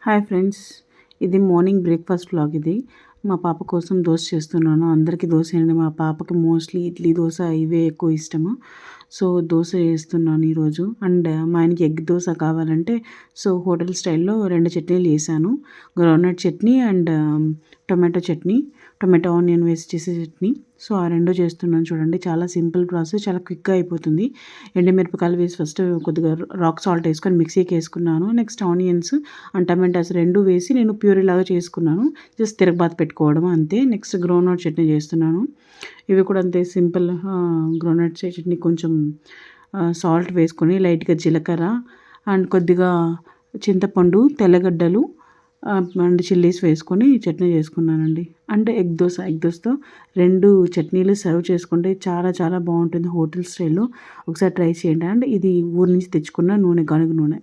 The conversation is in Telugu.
హాయ్ ఫ్రెండ్స్, ఇది మార్నింగ్ బ్రేక్ఫాస్ట్ వ్లాగ్. ఇది మా పాప కోసం దోశ చేస్తున్నాను. అందరికీ దోశ అండి. మా పాపకి మోస్ట్లీ ఇడ్లీ దోశ ఇవే ఎక్కువ ఇష్టము. సో దోశ చేస్తున్నాను ఈరోజు. అండ్ మా ఆయనకి ఎగ్ దోశ కావాలంటే సో హోటల్ స్టైల్లో 2 చట్నీలు చేశాను. Groundnut chutney and tomato chutney, tomato onion వేసి చేసే చట్నీ. సో ఆ 2 చేస్తున్నాను చూడండి. చాలా సింపుల్ ప్రాసెస్, చాలా క్విక్గా అయిపోతుంది. ఎండుమిరపకాయలు వేసి ఫస్ట్ కొద్దిగా రాక్ సాల్ట్ వేసుకొని మిక్సీకి వేసుకున్నాను. నెక్స్ట్ ఆనియన్స్ అండ్ టమాటాస్ 2 వేసి నేను ప్యూరీ లాగా చేసుకున్నాను. జస్ట్ తిరగబాత పెట్టుకోవడం అంతే. నెక్స్ట్ గ్రౌండ్నట్ చట్నీ చేస్తున్నాను. ఇవి కూడా అంతే సింపుల్. గ్రౌండ్నట్ చట్నీ కొంచెం సాల్ట్ వేసుకొని లైట్గా జీలకర్ర అండ్ కొద్దిగా చింతపండు, తెల్లగడ్డలు అండ్ చిల్లీస్ వేసుకొని చట్నీ చేసుకున్నానండి. అంటే ఎగ్ దోశతో 2 చట్నీలు సర్వ్ చేసుకుంటే చాలా చాలా బాగుంటుంది హోటల్ స్టైల్లో. ఒకసారి ట్రై చేయండి. అండ్ ఇది ఊరి నుంచి తెచ్చుకున్న నూనె, గానుగ నూనె.